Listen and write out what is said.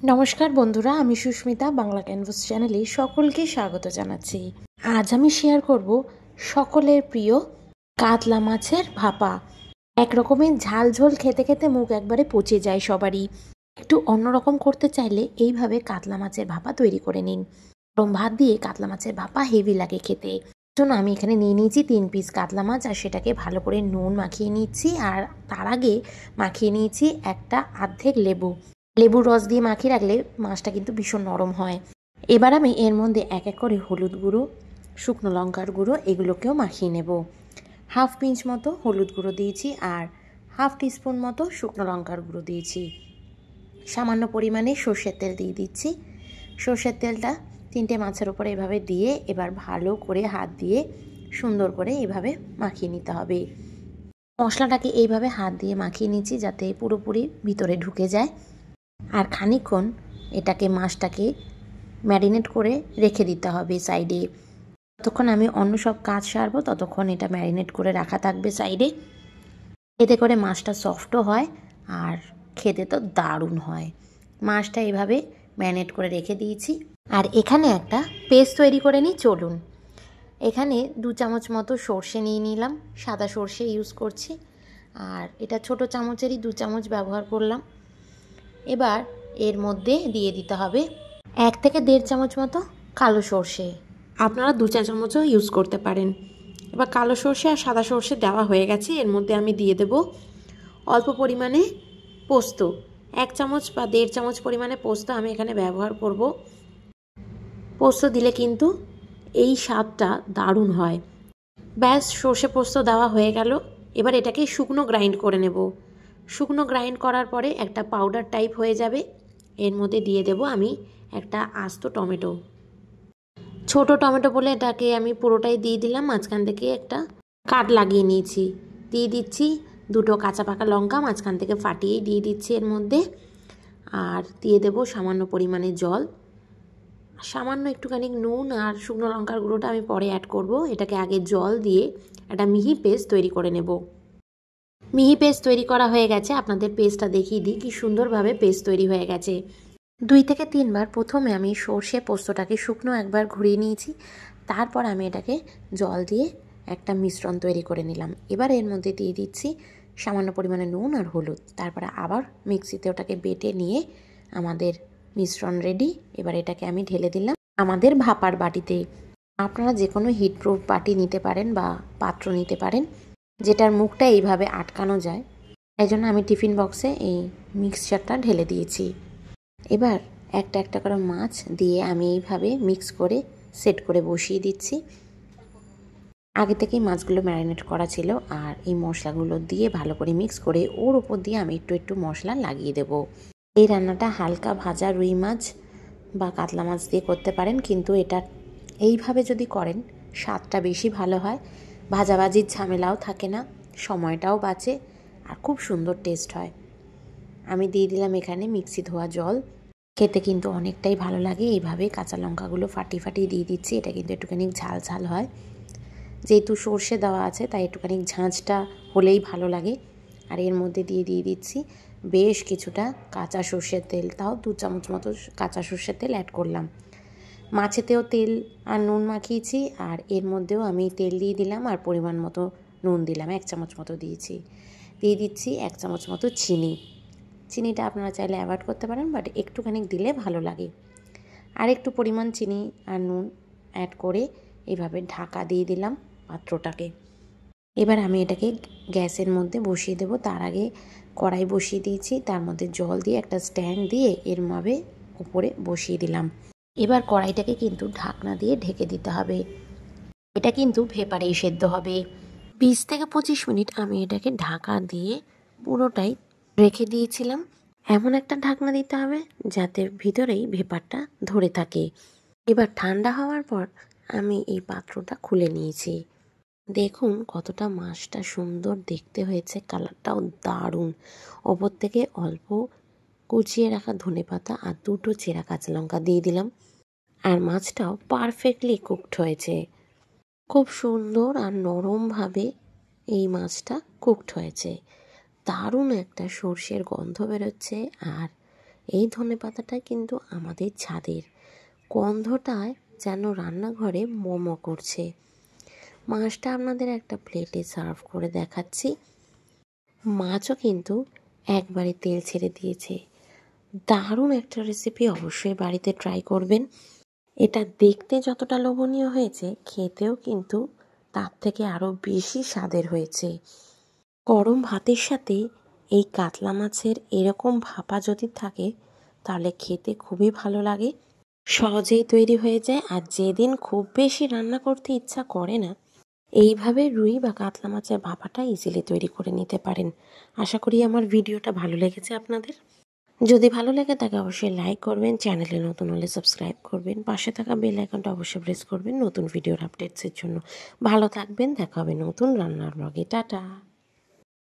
নমস্কার বন্ধুরা, আমি সুস্মিতা বাংলা ক্যানভাস চ্যানেলে সকলকে স্বাগত জানাচ্ছি। আজ আমি শেয়ার করব সকলের প্রিয় কাতলা মাছের ভাপা। এক রকমের ঝাল ঝোল খেতে খেতে মুখ একবারে পচে যায় সবারই। একটু অন্যরকম করতে চাইলে এইভাবে কাতলা মাছের ভাপা তৈরি করে নিন। গরম ভাত দিয়ে কাতলা মাছের ভাপা হেভি লাগে খেতে। জন্য আমি এখানে নিয়ে নিয়েছি 3 পিস কাতলা মাছ, আর সেটাকে ভালো করে নুন মাখিয়ে নিচ্ছি। আর তার আগে মাখিয়ে নিয়েছি একটা অর্ধেক লেবুর রস দিয়ে মাখিয়ে রাখলে মাছটা কিন্তু ভীষণ নরম হয়। এবার আমি এর মধ্যে এক এক করে হলুদ গুঁড়ো, শুকনো লঙ্কার গুঁড়ো এগুলোকেও মাখিয়ে নেব। হাফ পিঞ্চ মতো হলুদ গুঁড়ো দিয়েছি আর হাফ টিস্পুন মতো শুকনো লঙ্কার গুঁড়ো দিয়েছি। সামান্য পরিমাণে সর্ষের তেল দিয়ে দিচ্ছি। সর্ষের তেলটা 3টে মাছের ওপরে এভাবে দিয়ে এবার ভালো করে হাত দিয়ে সুন্দর করে এভাবে মাখিয়ে নিতে হবে। মশলাটাকে এইভাবে হাত দিয়ে মাখিয়ে নিচ্ছি যাতে পুরোপুরি ভিতরে ঢুকে যায়। আর খানিকক্ষণ মাছটাকে ম্যারিনেট করে রেখে দিতে হবে সাইডে। যতক্ষণ আমি অন্য সব কাজ সারবো ততক্ষণ এটা ম্যারিনেট করে রাখা থাকবে সাইডে। এতে করে মাছটা সফটও হয় আর খেতে তো দারুণ হয়। মাছটা এভাবে ম্যারিনেট করে রেখে দিয়েছি। আর এখানে একটা পেস্ট তৈরি করে নিই, চলুন। এখানে 2 চামচ মতো সর্ষে নিয়ে নিলাম, সাদা সর্ষে ইউজ করছি। আর এটা ছোট চামচেরই 2 চামচ ব্যবহার করলাম। এবার এর মধ্যে দিয়ে দিতে হবে 1 থেকে 1.5 চামচ মতো কালো সর্ষে। আপনারা 2 চা চামচও ইউজ করতে পারেন। এবার কালো সর্ষে আর সাদা সর্ষে দেওয়া হয়ে গেছে। এর মধ্যে আমি দিয়ে দেব অল্প পরিমাণে পোস্ত। 1 চামচ বা 1.5 চামচ পরিমাণে পোস্ত আমি এখানে ব্যবহার করব। পোস্ত দিলে কিন্তু এই স্বাদটা দারুণ হয়। ব্যাস, সর্ষে পোস্ত দেওয়া হয়ে গেল। এবার এটাকে শুকনো গ্রাইন্ড করে নেব। শুকনো গ্রাইন্ড করার পরে একটা পাউডার টাইপ হয়ে যাবে। এর মধ্যে দিয়ে দেব আমি একটা আস্ত টমেটো। ছোট টমেটো বলে এটাকে আমি পুরোটাই দিয়ে দিলাম, মাঝখান থেকে একটা কাট লাগিয়ে নিয়েছি। দিয়ে দিচ্ছি 2টো কাঁচা পাকা লঙ্কা মাঝখান থেকে ফাটিয়েই দিয়ে দিচ্ছি এর মধ্যে। আর দিয়ে দেব সামান্য পরিমাণে জল, সামান্য একটুখানি নুন আর শুকনো লঙ্কার গুঁড়োটা আমি পরে অ্যাড করব। এটাকে আগে জল দিয়ে একটা মিহি পেস্ট তৈরি করে নেব। মিহি পেস্ট তৈরি করা হয়ে গেছে। আপনাদের পেস্টটা দেখিয়ে দিই কি সুন্দরভাবে পেস্ট তৈরি হয়ে গেছে। 2 থেকে 3 বার প্রথমে আমি সর্ষে পোস্তটাকে শুকনো একবার ঘুরিয়ে নিয়েছি। তারপর আমি এটাকে জল দিয়ে একটা মিশ্রণ তৈরি করে নিলাম। এবার এর মধ্যে দিয়ে দিচ্ছি সামান্য পরিমাণে নুন আর হলুদ। তারপরে আবার মিক্সিতে ওটাকে বেটে নিয়ে আমাদের মিশ্রণ রেডি। এবার এটাকে আমি ঢেলে দিলাম আমাদের ভাপার বাটিতে। আপনারা যে কোনো হিটপ্রুফ বাটি নিতে পারেন বা পাত্র নিতে পারেন যেটার মুখটা এইভাবে আটকানো যায়। এই জন্য আমি টিফিন বক্সে এই মিক্সচারটা ঢেলে দিয়েছি। এবার একটা একটা করে মাছ দিয়ে আমি এইভাবে মিক্স করে সেট করে বসিয়ে দিচ্ছি। আগে থেকেই মাছগুলো ম্যারিনেট করা ছিল। আর এই মশলাগুলো দিয়ে ভালো করে মিক্স করে ওর উপর দিয়ে আমি একটু একটু মশলা লাগিয়ে দেব। এই রান্নাটা হালকা ভাজা রুই মাছ বা কাতলা মাছ দিয়ে করতে পারেন, কিন্তু এটা এইভাবে যদি করেন স্বাদটা বেশি ভালো হয়। ভাজাভাজির ঝামেলাও থাকে না, সময়টাও বাঁচে আর খুব সুন্দর টেস্ট হয়। আমি দিয়ে দিলাম এখানে মিক্সি ধোয়া জল। খেতে কিন্তু অনেকটাই ভালো লাগে। এইভাবে কাঁচা লঙ্কাগুলো ফাটিয়ে দিয়ে দিচ্ছি। এটা কিন্তু একটুখানি ঝাল ঝাল হয়, যেহেতু সর্ষে দেওয়া আছে তাই একটুখানি ঝাঁঝটা হলেই ভালো লাগে। আর এর মধ্যে দিয়ে দিচ্ছি বেশ কিছুটা কাঁচা সর্ষের তেল, তাও 2 চামচ মতো কাঁচা সর্ষের তেল অ্যাড করলাম। মাছেতেও তেল আর নুন মাখিয়েছি, আর এর মধ্যেও আমি তেল দিয়ে দিলাম আর পরিমাণ মতো নুন দিলাম, 1 চামচ মতো দিয়েছি। দিয়ে দিচ্ছি 1 চামচ মতো চিনিটা আপনারা চাইলে অ্যাভয়েড করতে পারেন, বাট একটুখানি দিলে ভালো লাগে। আর একটু পরিমাণ চিনি আর নুন অ্যাড করে এইভাবে ঢাকা দিয়ে দিলাম পাত্রটাকে। এবার আমি এটাকে গ্যাসের মধ্যে বসিয়ে দেব। তার আগে কড়াই বসিয়ে দিয়েছি, তার মধ্যে জল দিয়ে একটা স্ট্যান্ড দিয়ে এরভাবে উপরে বসিয়ে দিলাম। এবার কড়াইটাকে কিন্তু ঢাকনা দিয়ে ঢেকে দিতে হবে। এটা কিন্তু ভেপারেই সেদ্ধ হবে। 20 থেকে 25 মিনিট আমি এটাকে ঢাকা দিয়ে পুরোটাই রেখে দিয়েছিলাম। এমন একটা ঢাকনা দিতে হবে যাতে ভিতরেই ভেপারটা ধরে থাকে। এবার ঠান্ডা হওয়ার পর আমি এই পাত্রটা খুলে নিয়েছি। দেখুন কতটা মাছটা সুন্দর দেখতে হয়েছে, কালারটাও দারুণ। ওপর থেকে অল্প কুচিয়ে রাখা ধনেপাতা আর 2টো চেরা কাঁচা লঙ্কা দিয়ে দিলাম। আর মাছটাও পারফেক্টলি কুকড হয়েছে। খুব সুন্দর আর নরমভাবে এই মাছটা কুকড হয়েছে। দারুণ একটা সর্ষের গন্ধ বেরোচ্ছে আর এই ধনেপাতাটা কিন্তু আমাদের ছাদের, গন্ধটায় যেন রান্নাঘরে মোমো করছে। মাছটা আপনাদের একটা প্লেটে সার্ভ করে দেখাচ্ছি। মাছও কিন্তু একবারে তেল ছেড়ে দিয়েছে। দারুণ একটা রেসিপি, অবশ্যই বাড়িতে ট্রাই করবেন। এটা দেখতে যতটা লোভনীয় হয়েছে, খেতেও কিন্তু তার থেকে আরও বেশি স্বাদের হয়েছে। গরম ভাতের সাথে এই কাতলা মাছের এরকম ভাপা যদি থাকে তাহলে খেতে খুবই ভালো লাগে, সহজেই তৈরি হয়ে যায়। আর যেদিন খুব বেশি রান্না করতে ইচ্ছা করে না, এইভাবে রুই বা কাতলা মাছের ভাপাটা ইজিলি তৈরি করে নিতে পারেন। আশা করি আমার ভিডিওটা ভালো লেগেছে আপনাদের। যদি ভালো লেগে থাকে অবশ্যই লাইক করবেন, চ্যানেলে নতুন হলে সাবস্ক্রাইব করবেন, পাশে থাকা বেল আইকনটা অবশ্যই প্রেস করবেন নতুন ভিডিওর আপডেটসের জন্য। ভালো থাকবেন, দেখা হবে নতুন রান্নার ব্লগে। টাটা।